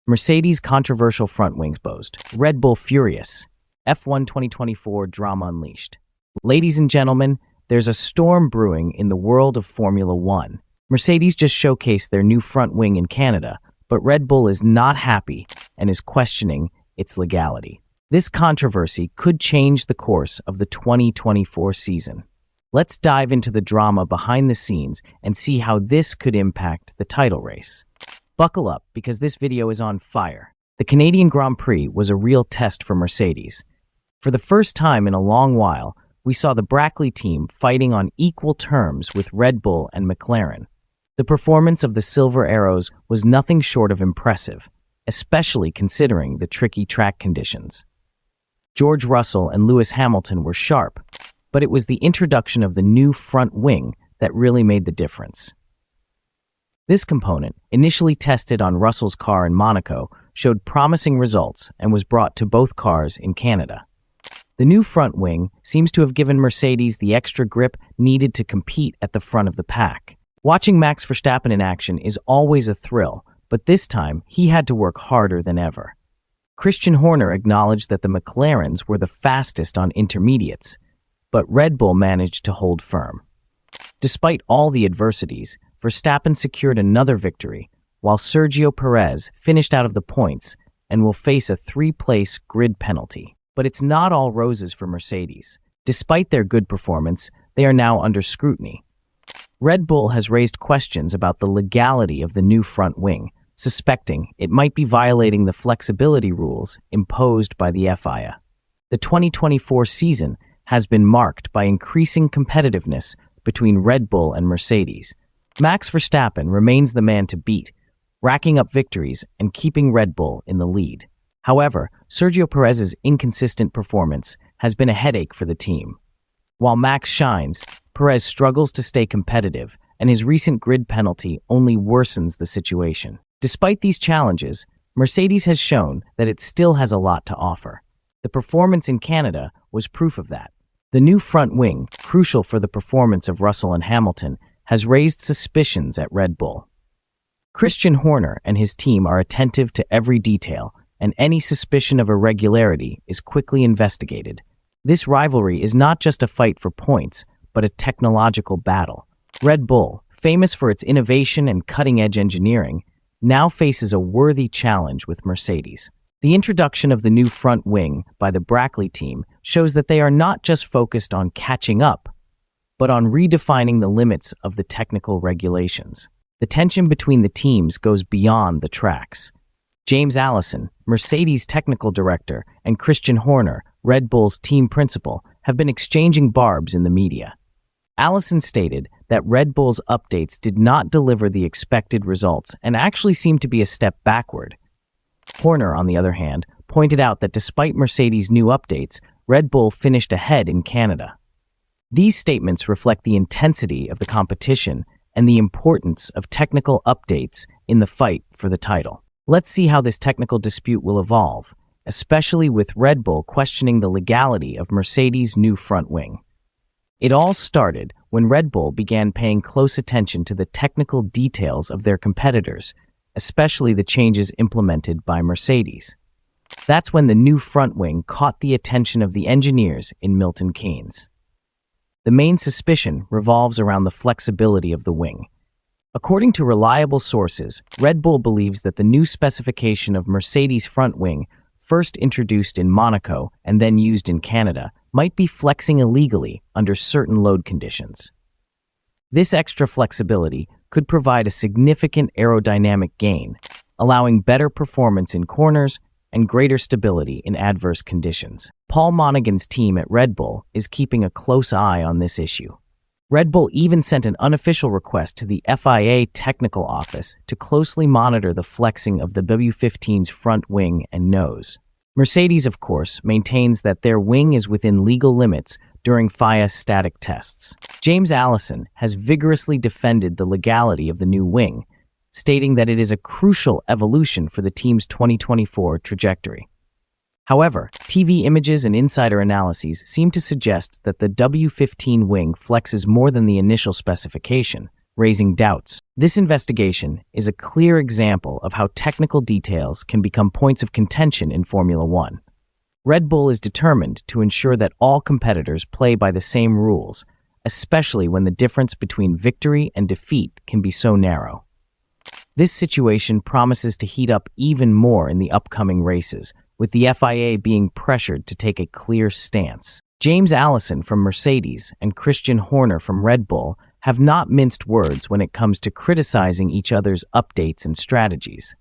Mercedes controversial front wings boast. Red Bull furious. F1 2024 drama unleashed. Ladies and gentlemen, there's a storm brewing in the world of Formula One. Mercedes just showcased their new front wing in Canada, but Red Bull is not happy and is questioning its legality. This controversy could change the course of the 2024 season. Let's dive into the drama behind the scenes and see how this could impact the title race. Buckle up, because this video is on fire. The Canadian Grand Prix was a real test for Mercedes. For the first time in a long while, we saw the Brackley team fighting on equal terms with Red Bull and McLaren. The performance of the Silver Arrows was nothing short of impressive, especially considering the tricky track conditions. George Russell and Lewis Hamilton were sharp, but it was the introduction of the new front wing that really made the difference. This component, initially tested on Russell's car in Monaco, showed promising results and was brought to both cars in Canada. The new front wing seems to have given Mercedes the extra grip needed to compete at the front of the pack. Watching Max Verstappen in action is always a thrill, but this time he had to work harder than ever. Christian Horner acknowledged that the McLarens were the fastest on intermediates, but Red Bull managed to hold firm. Despite all the adversities, Verstappen secured another victory, while Sergio Perez finished out of the points and will face a 3-place grid penalty. But it's not all roses for Mercedes. Despite their good performance, they are now under scrutiny. Red Bull has raised questions about the legality of the new front wing, suspecting it might be violating the flexibility rules imposed by the FIA. The 2024 season has been marked by increasing competitiveness between Red Bull and Mercedes. Max Verstappen remains the man to beat, racking up victories and keeping Red Bull in the lead. However, Sergio Perez's inconsistent performance has been a headache for the team. While Max shines, Perez struggles to stay competitive, and his recent grid penalty only worsens the situation. Despite these challenges, Mercedes has shown that it still has a lot to offer. The performance in Canada was proof of that. The new front wing, crucial for the performance of Russell and Hamilton, has raised suspicions at Red Bull. Christian Horner and his team are attentive to every detail, and any suspicion of irregularity is quickly investigated. This rivalry is not just a fight for points, but a technological battle. Red Bull, famous for its innovation and cutting-edge engineering, now faces a worthy challenge with Mercedes. The introduction of the new front wing by the Brackley team shows that they are not just focused on catching up, but on redefining the limits of the technical regulations. The tension between the teams goes beyond the tracks. James Allison, Mercedes' technical director, and Christian Horner, Red Bull's team principal, have been exchanging barbs in the media. Allison stated that Red Bull's updates did not deliver the expected results and actually seemed to be a step backward. Horner, on the other hand, pointed out that despite Mercedes' new updates, Red Bull finished ahead in Canada. These statements reflect the intensity of the competition and the importance of technical updates in the fight for the title. Let's see how this technical dispute will evolve, especially with Red Bull questioning the legality of Mercedes' new front wing. It all started when Red Bull began paying close attention to the technical details of their competitors, especially the changes implemented by Mercedes. That's when the new front wing caught the attention of the engineers in Milton Keynes. The main suspicion revolves around the flexibility of the wing. According to reliable sources, Red Bull believes that the new specification of Mercedes' front wing, first introduced in Monaco and then used in Canada, might be flexing illegally under certain load conditions. This extra flexibility could provide a significant aerodynamic gain, allowing better performance in corners and greater stability in adverse conditions. Paul Monaghan's team at Red Bull is keeping a close eye on this issue. Red Bull even sent an unofficial request to the FIA technical office to closely monitor the flexing of the W15's front wing and nose. Mercedes, of course, maintains that their wing is within legal limits during FIA static tests. James Allison has vigorously defended the legality of the new wing, stating that it is a crucial evolution for the team's 2024 trajectory. However, TV images and insider analyses seem to suggest that the W15 wing flexes more than the initial specification, raising doubts. This investigation is a clear example of how technical details can become points of contention in Formula One. Red Bull is determined to ensure that all competitors play by the same rules, especially when the difference between victory and defeat can be so narrow. This situation promises to heat up even more in the upcoming races, with the FIA being pressured to take a clear stance. James Allison from Mercedes and Christian Horner from Red Bull have not minced words when it comes to criticizing each other's updates and strategies.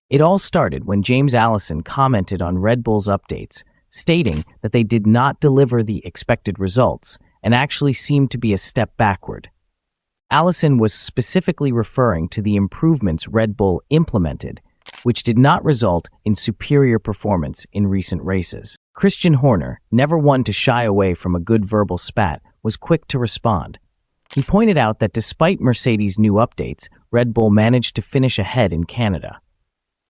It all started when James Allison commented on Red Bull's updates, stating that they did not deliver the expected results and actually seemed to be a step backward. Allison was specifically referring to the improvements Red Bull implemented, which did not result in superior performance in recent races. Christian Horner, never one to shy away from a good verbal spat, was quick to respond. He pointed out that despite Mercedes' new updates, Red Bull managed to finish ahead in Canada.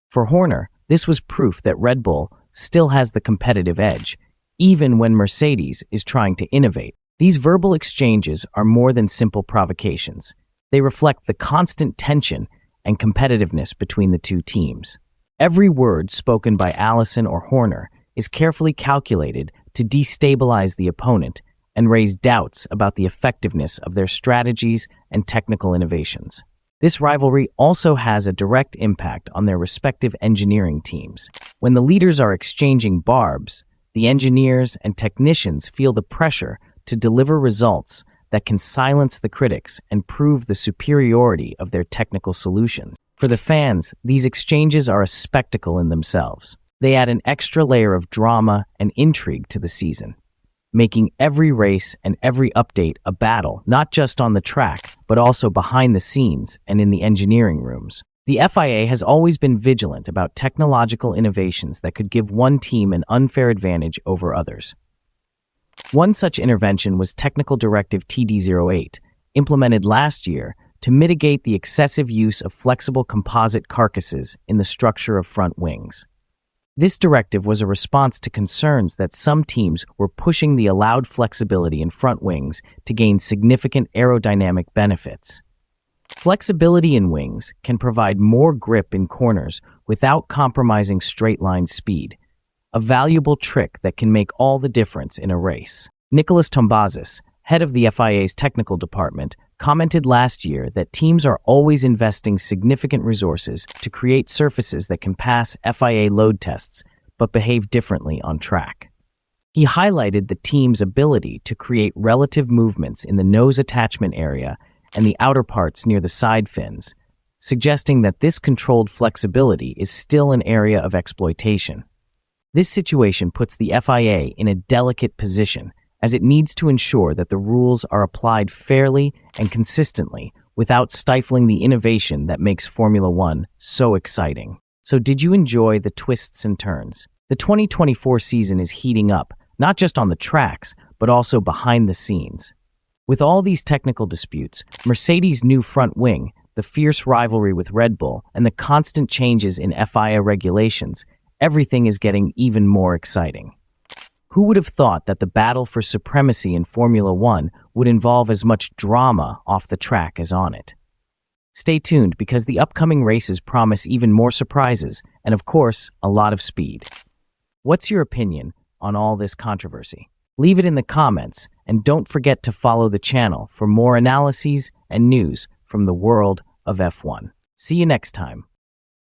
For Horner, this was proof that Red Bull still has the competitive edge, even when Mercedes is trying to innovate. These verbal exchanges are more than simple provocations. They reflect the constant tension and competitiveness between the two teams. Every word spoken by Allison or Horner is carefully calculated to destabilize the opponent and raise doubts about the effectiveness of their strategies and technical innovations. This rivalry also has a direct impact on their respective engineering teams. When the leaders are exchanging barbs, the engineers and technicians feel the pressure to deliver results that can silence the critics and prove the superiority of their technical solutions. For the fans, these exchanges are a spectacle in themselves. They add an extra layer of drama and intrigue to the season, making every race and every update a battle, not just on the track, but also behind the scenes and in the engineering rooms. The FIA has always been vigilant about technological innovations that could give one team an unfair advantage over others. One such intervention was Technical Directive TD08, implemented last year to mitigate the excessive use of flexible composite carcasses in the structure of front wings. This directive was a response to concerns that some teams were pushing the allowed flexibility in front wings to gain significant aerodynamic benefits. Flexibility in wings can provide more grip in corners without compromising straight-line speed, a valuable trick that can make all the difference in a race. Nicholas Tombazis, head of the FIA's technical department, commented last year that teams are always investing significant resources to create surfaces that can pass FIA load tests but behave differently on track. He highlighted the team's ability to create relative movements in the nose attachment area and the outer parts near the side fins, suggesting that this controlled flexibility is still an area of exploitation. This situation puts the FIA in a delicate position, as it needs to ensure that the rules are applied fairly and consistently without stifling the innovation that makes Formula One so exciting. So did you enjoy the twists and turns? The 2024 season is heating up, not just on the tracks, but also behind the scenes. With all these technical disputes, Mercedes' new front wing, the fierce rivalry with Red Bull, and the constant changes in FIA regulations, everything is getting even more exciting. Who would have thought that the battle for supremacy in Formula One would involve as much drama off the track as on it? Stay tuned because the upcoming races promise even more surprises and, of course, a lot of speed. What's your opinion on all this controversy? Leave it in the comments and don't forget to follow the channel for more analyses and news from the world of F1. See you next time.